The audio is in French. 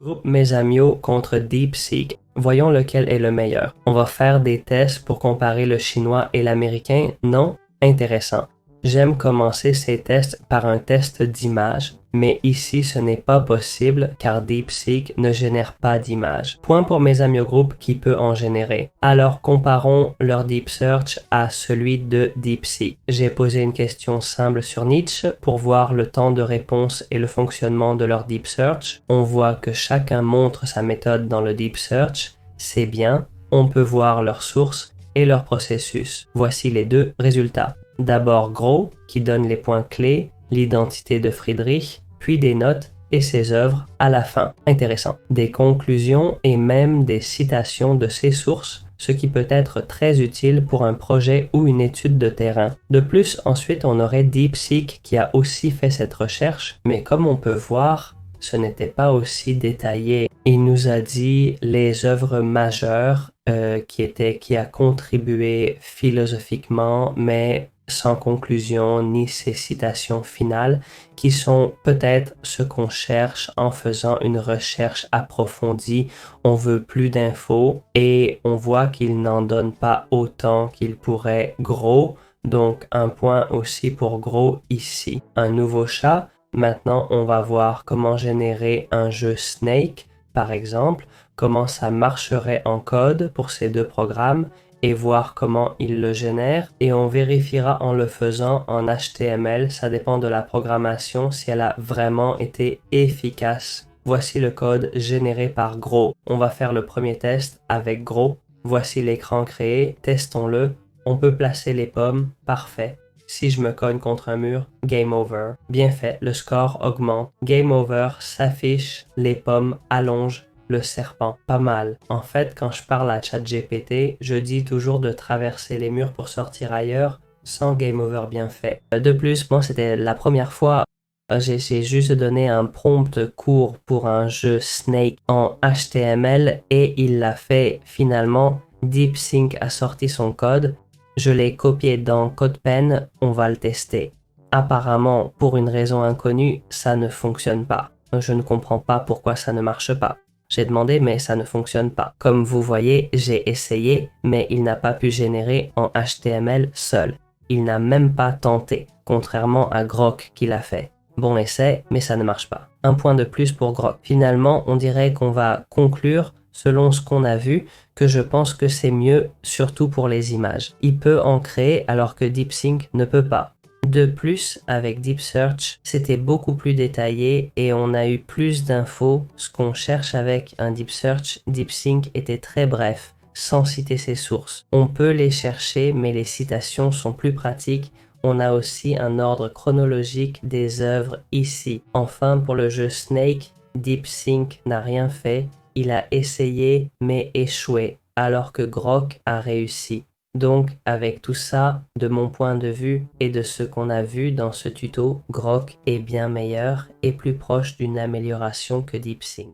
Groupe Mesamio contre DeepSeek. Voyons lequel est le meilleur. On va faire des tests pour comparer le chinois et l'américain. Non? Intéressant. J'aime commencer ces tests par un test d'image, mais ici ce n'est pas possible car DeepSeek ne génère pas d'images. Point pour Mesamio Group qui peut en générer. Alors comparons leur Deep Search à celui de DeepSeek. J'ai posé une question simple sur Nietzsche pour voir le temps de réponse et le fonctionnement de leur Deep Search. On voit que chacun montre sa méthode dans le Deep Search. C'est bien, on peut voir leurs sources et leur processus. Voici les deux résultats. D'abord Gros, qui donne les points clés, l'identité de Friedrich, puis des notes et ses œuvres à la fin. Intéressant. Des conclusions et même des citations de ses sources, ce qui peut être très utile pour un projet ou une étude de terrain. De plus, ensuite, on aurait DeepSeek qui a aussi fait cette recherche, mais comme on peut voir, ce n'était pas aussi détaillé. Il nous a dit les œuvres majeures qui a contribué philosophiquement, mais sans conclusion ni ces citations finales qui sont peut-être ce qu'on cherche en faisant une recherche approfondie. On veut plus d'infos et on voit qu'il n'en donne pas autant qu'il pourrait. Gros, donc un point aussi pour Gros ici. Un nouveau chat. Maintenant, on va voir comment générer un jeu Snake, par exemple, comment ça marcherait en code pour ces deux programmes et voir comment il le génère. Et on vérifiera en le faisant en HTML, ça dépend de la programmation si elle a vraiment été efficace. Voici le code généré par Gros. On va faire le premier test avec Gros. Voici l'écran créé, testons-le. On peut placer les pommes, parfait. Si je me cogne contre un mur, game over. Bien fait, le score augmente. Game over s'affiche, les pommes allongent le serpent. Pas mal. En fait, quand je parle à ChatGPT, je dis toujours de traverser les murs pour sortir ailleurs sans game over bien fait. De plus, bon, c'était la première fois. J'ai juste donné un prompt court pour un jeu Snake en HTML et il l'a fait finalement. DeepSeek a sorti son code. Je l'ai copié dans CodePen, on va le tester. Apparemment, pour une raison inconnue, ça ne fonctionne pas. Je ne comprends pas pourquoi ça ne marche pas. J'ai demandé, mais ça ne fonctionne pas. Comme vous voyez, j'ai essayé, mais il n'a pas pu générer en HTML seul. Il n'a même pas tenté, contrairement à Grok qui l'a fait. Bon essai, mais ça ne marche pas. Un point de plus pour Grok. Finalement, on dirait qu'on va conclure, selon ce qu'on a vu, que je pense que c'est mieux, surtout pour les images. Il peut en créer alors que DeepSeek ne peut pas. De plus, avec Deep Search, c'était beaucoup plus détaillé et on a eu plus d'infos. Ce qu'on cherche avec un Deep Search, DeepSeek était très bref, sans citer ses sources. On peut les chercher, mais les citations sont plus pratiques. On a aussi un ordre chronologique des œuvres ici. Enfin, pour le jeu Snake, DeepSeek n'a rien fait. Il a essayé, mais échoué, alors que Grok a réussi. Donc, avec tout ça, de mon point de vue et de ce qu'on a vu dans ce tuto, Grok est bien meilleur et plus proche d'une amélioration que DeepSeek.